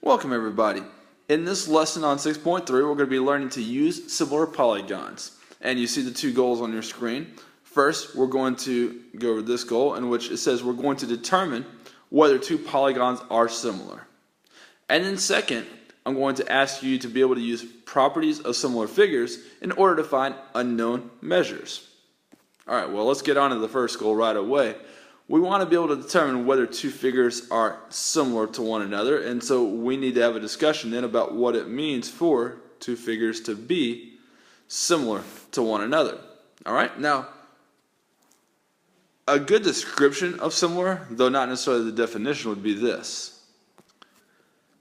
Welcome everybody. In this lesson on 6.3 we're going to be learning to use similar polygons. And you see the two goals on your screen. First we're going to go over this goal in which it says we're going to determine whether two polygons are similar. And then second, I'm going to ask you to be able to use properties of similar figures in order to find unknown measures. Alright, well let's get on to the first goal right away. We want to be able to determine whether two figures are similar to one another, and so we need to have a discussion then about what it means for two figures to be similar to one another. Alright, now a good description of similar, though not necessarily the definition, would be this: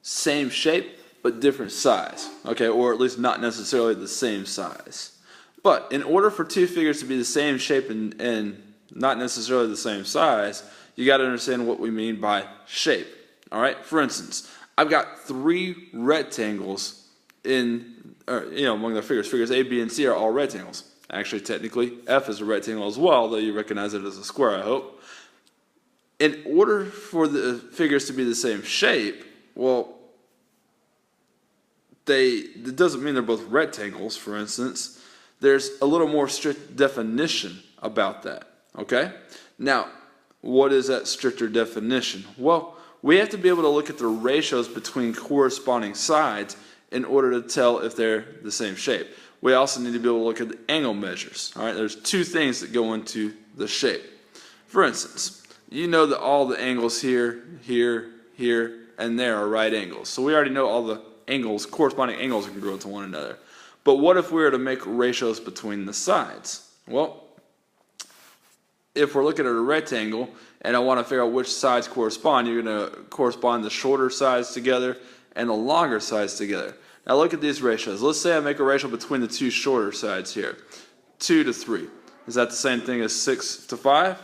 same shape but different size, okay, or at least not necessarily the same size. But in order for two figures to be the same shape and not necessarily the same size, you got to understand what we mean by shape. Alright, for instance, I've got three rectangles among the figures. Figures A, B, and C are all rectangles. Actually, technically, F is a rectangle as well, though you recognize it as a square, I hope. In order for the figures to be the same shape, well, it doesn't mean they're both rectangles, for instance. There's a little more strict definition about that. Okay? Now, what is that stricter definition? Well, we have to be able to look at the ratios between corresponding sides in order to tell if they're the same shape. We also need to be able to look at the angle measures. Alright, there's two things that go into the shape. For instance, you know that all the angles here, here, here, and there are right angles. So we already know all the angles, corresponding angles, are congruent to one another. But what if we were to make ratios between the sides? Well, if we're looking at a rectangle and I want to figure out which sides correspond, you're going to correspond the shorter sides together and the longer sides together. Now look at these ratios. Let's say I make a ratio between the two shorter sides here. 2 to 3. Is that the same thing as 6 to 5?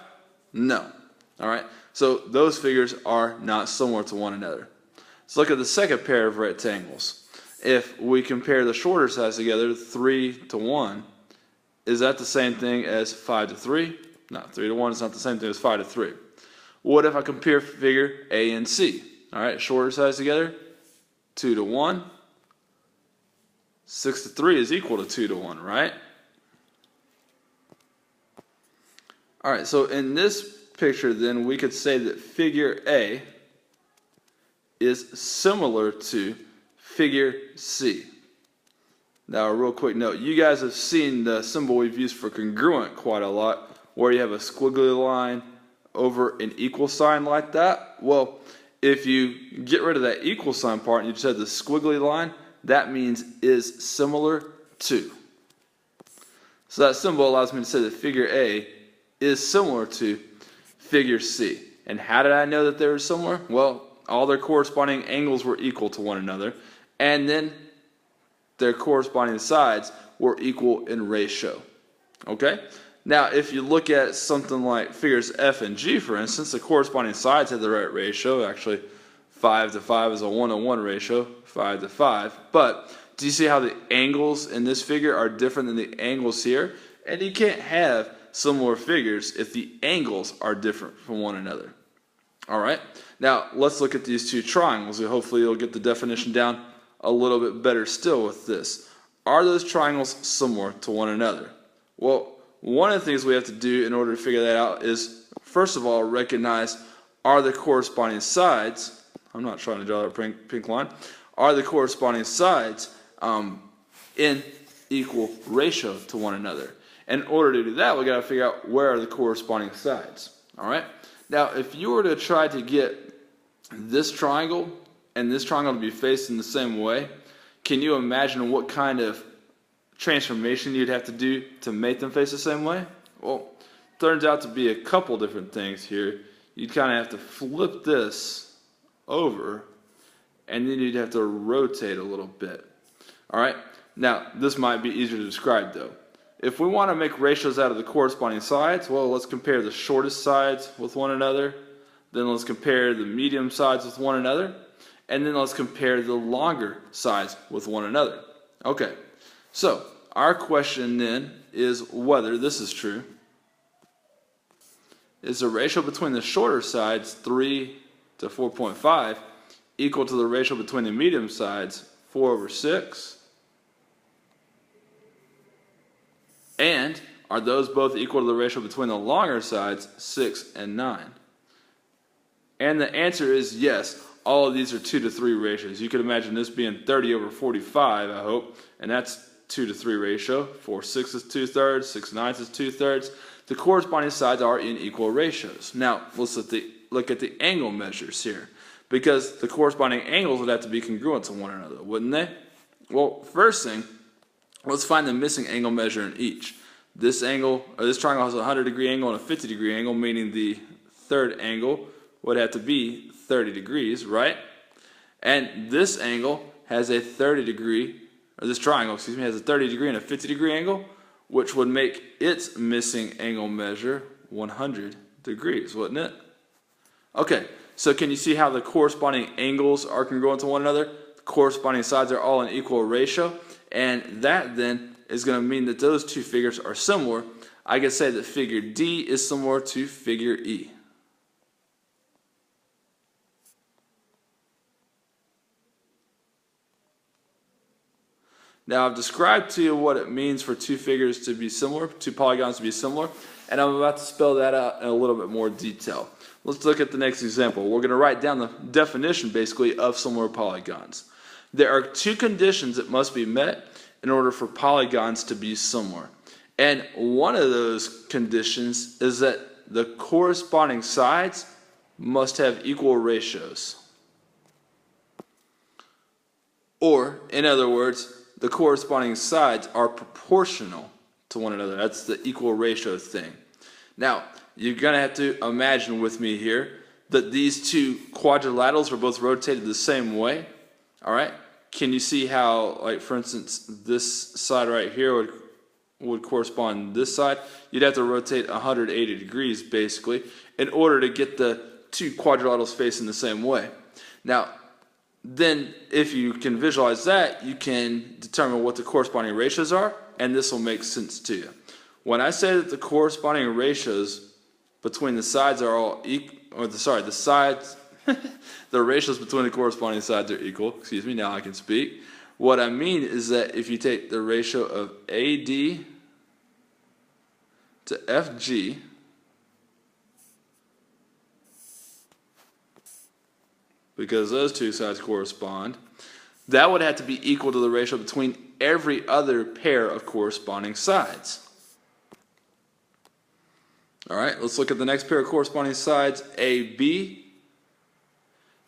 No. Alright, so those figures are not similar to one another. Let's look at the second pair of rectangles. If we compare the shorter sides together, 3 to 1, is that the same thing as 5 to 3? No, 3 to 1 is not the same thing as 5 to 3. What if I compare figure A and C? Alright, shorter sides together, 2 to 1. 6 to 3 is equal to 2 to 1, right? Alright, so in this picture then we could say that figure A is similar to figure C. Now a real quick note, you guys have seen the symbol we've used for congruent quite a lot, where you have a squiggly line over an equal sign like that. Well, if you get rid of that equal sign part and you just have the squiggly line, that means is similar to. So that symbol allows me to say that figure A is similar to figure C. And how did I know that they were similar? Well, all their corresponding angles were equal to one another, and then their corresponding sides were equal in ratio. Okay? Now, if you look at something like figures F and G, for instance, the corresponding sides have the right ratio. Actually, 5 to 5 is a 1-to-1 ratio, 5 to 5. But do you see how the angles in this figure are different than the angles here? And you can't have similar figures if the angles are different from one another. Alright, now let's look at these two triangles, and hopefully you'll get the definition down a little bit better still with this. Are those triangles similar to one another? Well, one of the things we have to do in order to figure that out is, first of all, recognize, are the corresponding sides, I'm not trying to draw that pink line, are the corresponding sides in equal ratio to one another? In order to do that, we got to figure out where are the corresponding sides. Alright? Now, if you were to try to get this triangle and this triangle to be facing the same way, can you imagine what kind of transformation you'd have to do to make them face the same way? Well, turns out to be a couple different things here. You'd kind of have to flip this over, and then you'd have to rotate a little bit. Alright, now this might be easier to describe though. If we want to make ratios out of the corresponding sides, well, let's compare the shortest sides with one another, then let's compare the medium sides with one another, and then let's compare the longer sides with one another. Okay. So, our question then is whether this is true. Is the ratio between the shorter sides, 3 to 4.5, equal to the ratio between the medium sides, 4/6? And are those both equal to the ratio between the longer sides, 6 and 9? And the answer is yes. All of these are 2 to 3 ratios. You could imagine this being 30/45, I hope, and that's 2 to 3 ratio. 4/6 is 2/3, 6/9 is 2/3. The corresponding sides are in equal ratios. Now, let's look at the angle measures here, because the corresponding angles would have to be congruent to one another, wouldn't they? Well, first thing, let's find the missing angle measure in each. This angle, or this triangle, has a 100-degree angle and a 50-degree angle, meaning the third angle would have to be 30 degrees, right? And this angle has a 30-degree, or this triangle, excuse me, has a 30-degree and a 50-degree angle, which would make its missing angle measure 100 degrees, wouldn't it? Okay, so can you see how the corresponding angles are congruent to one another? The corresponding sides are all in equal ratio, and that then is going to mean that those two figures are similar. I could say that figure D is similar to figure E. Now, I've described to you what it means for two figures to be similar, two polygons to be similar, and I'm about to spell that out in a little bit more detail. Let's look at the next example. We're going to write down the definition, basically, of similar polygons. There are two conditions that must be met in order for polygons to be similar. And one of those conditions is that the corresponding sides must have equal ratios. Or, in other words, the corresponding sides are proportional to one another. That's the equal ratio thing. Now, you're going to have to imagine with me here that these two quadrilaterals are both rotated the same way. All right? Can you see how, like, for instance, this side right here would correspond to this side? You'd have to rotate 180 degrees, basically, in order to get the two quadrilaterals facing the same way. Now, then, if you can visualize that, you can determine what the corresponding ratios are, and this will make sense to you. When I say that the corresponding ratios between the sides are all equal, or the sides, the ratios between the corresponding sides are equal. Excuse me, now I can speak. What I mean is that if you take the ratio of AD to FG, because those two sides correspond, that would have to be equal to the ratio between every other pair of corresponding sides. All right, let's look at the next pair of corresponding sides. AB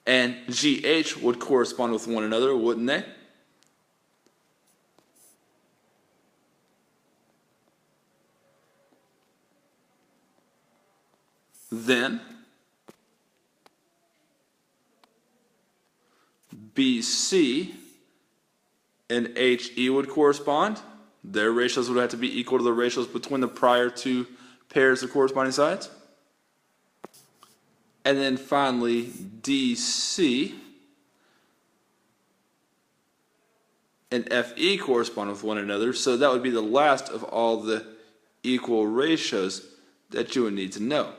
and GH would correspond with one another, wouldn't they? Then BC and HE would correspond. Their ratios would have to be equal to the ratios between the prior two pairs of corresponding sides. And then finally, DC and FE correspond with one another. So that would be the last of all the equal ratios that you would need to know.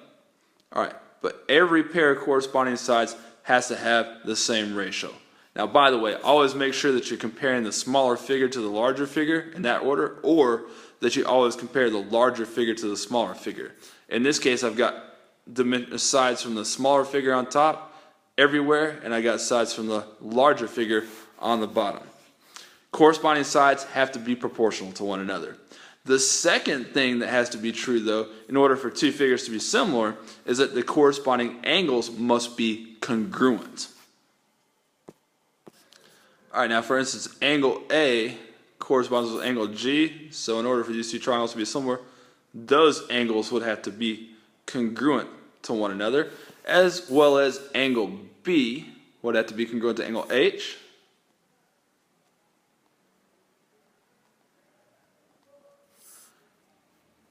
All right, but every pair of corresponding sides has to have the same ratio. Now, by the way, always make sure that you're comparing the smaller figure to the larger figure in that order, or that you always compare the larger figure to the smaller figure. In this case, I've got sides from the smaller figure on top everywhere, and I got sides from the larger figure on the bottom. Corresponding sides have to be proportional to one another. The second thing that has to be true, though, in order for two figures to be similar, is that the corresponding angles must be congruent. All right, now for instance, angle A corresponds with angle G, so in order for these two triangles to be similar, those angles would have to be congruent to one another, as well as angle B would have to be congruent to angle H.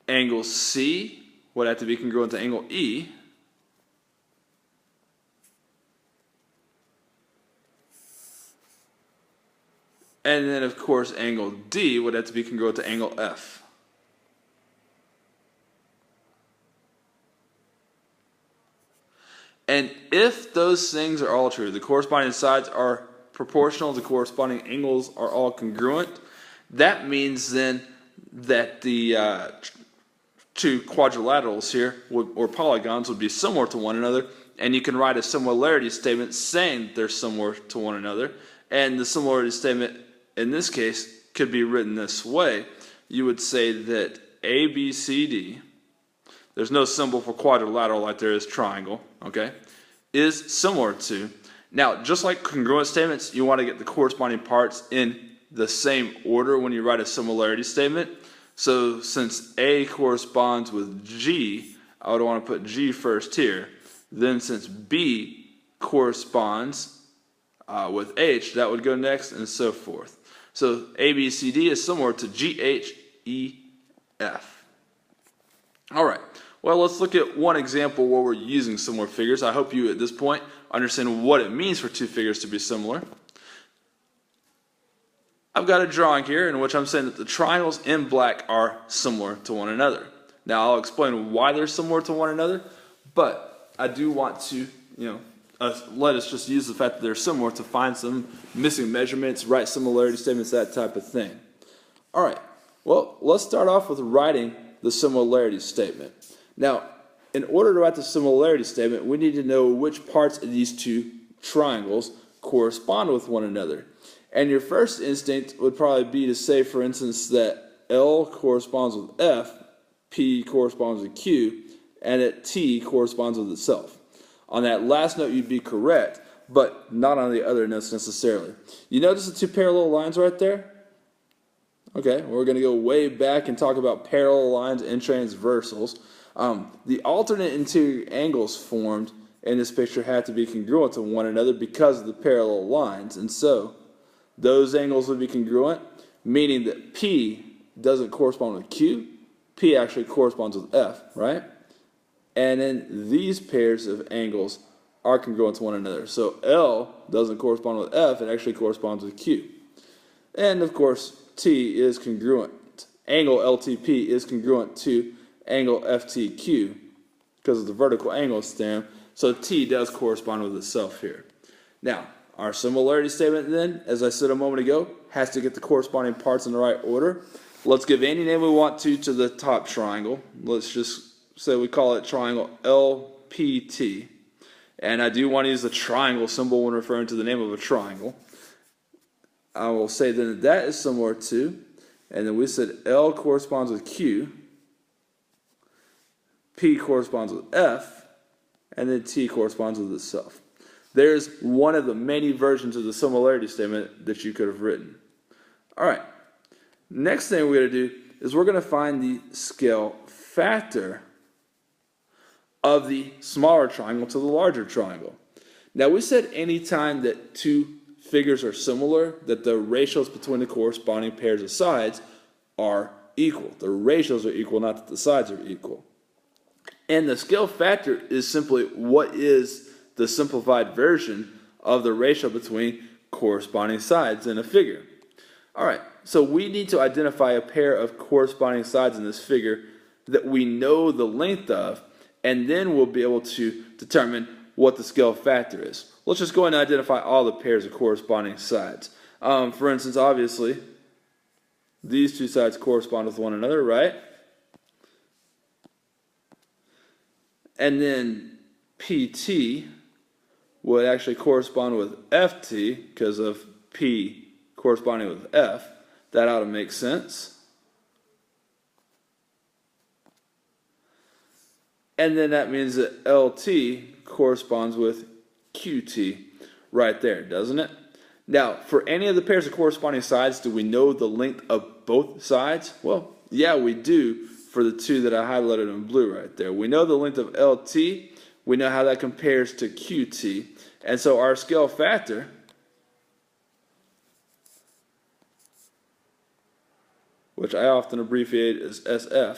Angle C would have to be congruent to angle E. And then, of course, angle D would have to be congruent to angle F. And if those things are all true, the corresponding sides are proportional, the corresponding angles are all congruent, that means then that the two quadrilaterals here, or polygons, would be similar to one another, and you can write a similarity statement saying they're similar to one another. And the similarity statement in this case could be written this way. You would say that ABCD, there's no symbol for quadrilateral like there is triangle, okay, is similar to. Now, just like congruent statements, you want to get the corresponding parts in the same order when you write a similarity statement. So since A corresponds with G, I would want to put G first here. Then since B corresponds with H, that would go next, and so forth. So ABCD is similar to GHEF. All right. Well, let's look at one example where we're using similar figures. I hope you, at this point, understand what it means for two figures to be similar. I've got a drawing here in which I'm saying that the triangles in black are similar to one another. Now, I'll explain why they're similar to one another, but I do want to, let us just use the fact that they're similar to find some missing measurements, write similarity statements, that type of thing. All right. Well, let's start off with writing the similarity statement. Now, in order to write the similarity statement, we need to know which parts of these two triangles correspond with one another. And your first instinct would probably be to say, for instance, that L corresponds with F, P corresponds with Q, and that T corresponds with itself. On that last note, you'd be correct, but not on the other notes necessarily. You notice the two parallel lines right there? Okay, we're going to go way back and talk about parallel lines and transversals. The alternate interior angles formed in this picture had to be congruent to one another because of the parallel lines, and so those angles would be congruent, meaning that P doesn't correspond with Q, P actually corresponds with F, right? And then these pairs of angles are congruent to one another. So L doesn't correspond with F, it actually corresponds with Q. And of course, T is congruent. Angle LTP is congruent to angle FTQ because of the vertical angles theorem. So T does correspond with itself here. Now, our similarity statement then, as I said a moment ago, has to get the corresponding parts in the right order. Let's give any name we want to the top triangle. Let's just say we call it triangle LPT. And I do want to use the triangle symbol when referring to the name of a triangle. I will say then that that is similar to, and then we said L corresponds with Q, P corresponds with F, and then T corresponds with itself. There's one of the many versions of the similarity statement that you could have written. All right. Next thing we're going to do is we're going to find the scale factor of the smaller triangle to the larger triangle. Now, we said anytime that two figures are similar, that the ratios between the corresponding pairs of sides are equal. The ratios are equal, not that the sides are equal. And the scale factor is simply what is the simplified version of the ratio between corresponding sides in a figure. All right, so we need to identify a pair of corresponding sides in this figure that we know the length of, and then we'll be able to determine what the scale factor is. Let's just go ahead and identify all the pairs of corresponding sides. For instance, obviously, these two sides correspond with one another, right? And then PT would actually correspond with FT because of P corresponding with F. That ought to make sense. And then that means that LT corresponds with QT right there, doesn't it? Now, for any of the pairs of corresponding sides, do we know the length of both sides? Well, yeah, we do for the two that I highlighted in blue right there. We know the length of LT. We know how that compares to QT. And so our scale factor which I often abbreviate as SF,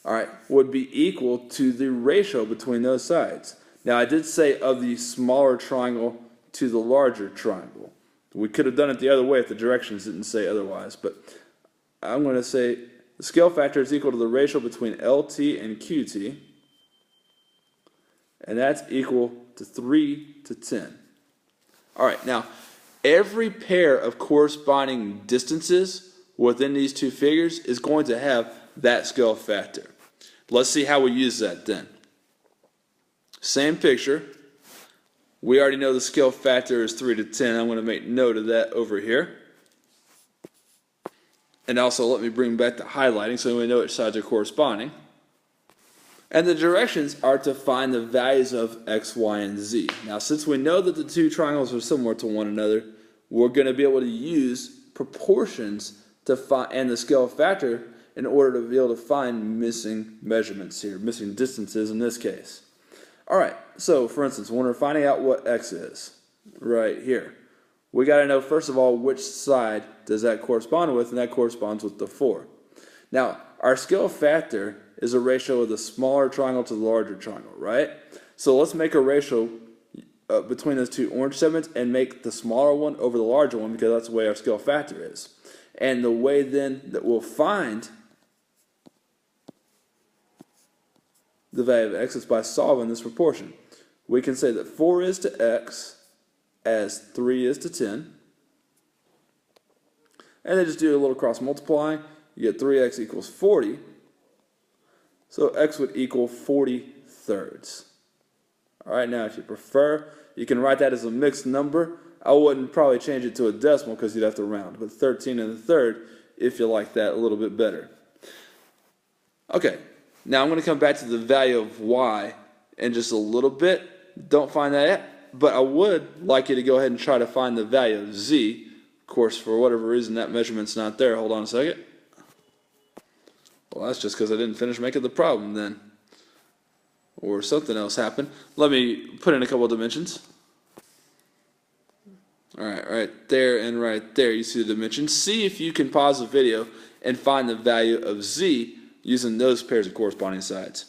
all right, would be equal to the ratio between those sides. Now, I did say of the smaller triangle to the larger triangle. We could have done it the other way if the directions didn't say otherwise, but I'm going to say the scale factor is equal to the ratio between LT and QT, and that's equal to 3 to 10. All right, now every pair of corresponding distances within these two figures is going to have that scale factor. Let's see how we use that then. Same picture. We already know the scale factor is 3 to 10. I'm going to make note of that over here. And also let me bring back the highlighting so we know which sides are corresponding. And the directions are to find the values of x, y, and z. Now, since we know that the two triangles are similar to one another, we're going to be able to use proportions to find, and the scale factor in order to be able to find missing measurements here, missing distances in this case. All right, so for instance, when we're finding out what x is, right here, we got to know first of all which side does that correspond with, and that corresponds with the 4. Now, our scale factor is a ratio of the smaller triangle to the larger triangle, right? So let's make a ratio between those two orange segments and make the smaller one over the larger one, because that's the way our scale factor is. And the way then that we'll find the value of x is by solving this proportion. We can say that 4 is to x as 3 is to 10. And then just do a little cross multiplying. You get 3x equals 40. So x would equal 40 thirds. All right, now if you prefer, you can write that as a mixed number. I wouldn't probably change it to a decimal because you'd have to round, but 13 and a third if you like that a little bit better. Okay, now I'm going to come back to the value of y in just a little bit. Don't find that yet, but I would like you to go ahead and try to find the value of z. Of course, for whatever reason, that measurement's not there. Hold on a second. Well, that's just because I didn't finish making the problem then. Or something else happened. Let me put in a couple of dimensions. Alright, right there and right there you see the dimensions. See if you can pause the video and find the value of z using those pairs of corresponding sides.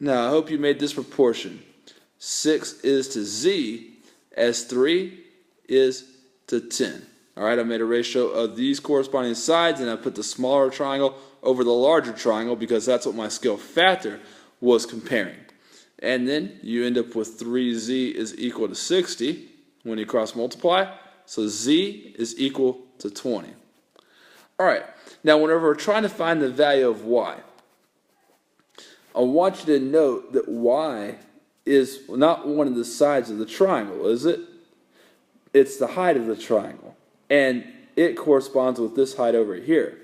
Now I hope you made this proportion. 6 is to z as 3 is to 10. Alright, I made a ratio of these corresponding sides, and I put the smaller triangle over the larger triangle because that's what my scale factor was comparing. And then you end up with 3z is equal to 60 when you cross multiply. So z is equal to 20. Alright, now whenever we're trying to find the value of y, I want you to note that y is not one of the sides of the triangle, is it? It's the height of the triangle. And it corresponds with this height over here.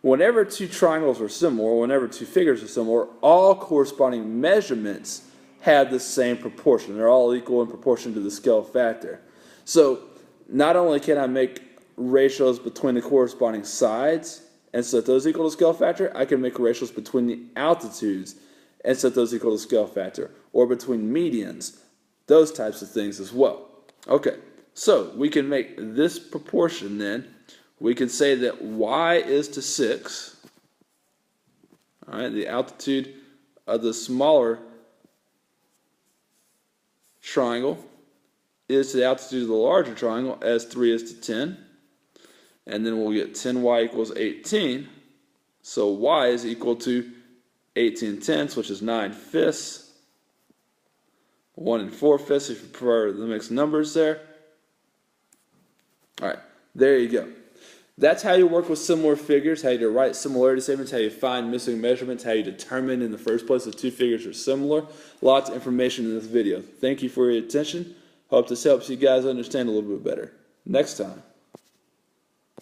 Whenever two triangles are similar, whenever two figures are similar, all corresponding measurements have the same proportion. They're all equal in proportion to the scale factor. So not only can I make ratios between the corresponding sides and set those equal to scale factor, I can make ratios between the altitudes and set those equal to scale factor, or between medians, those types of things as well. Okay, so we can make this proportion then. We can say that y is to 6. All right, the altitude of the smaller triangle is to the altitude of the larger triangle as 3 is to 10. And then we'll get 10y equals 18. So y is equal to 18 tenths, which is 9/5. 1 4/5 if you prefer the mixed numbers there. All right, there you go. That's how you work with similar figures, how you write similarity statements, how you find missing measurements, how you determine in the first place if two figures are similar. Lots of information in this video. Thank you for your attention. Hope this helps you guys understand a little bit better. Next time.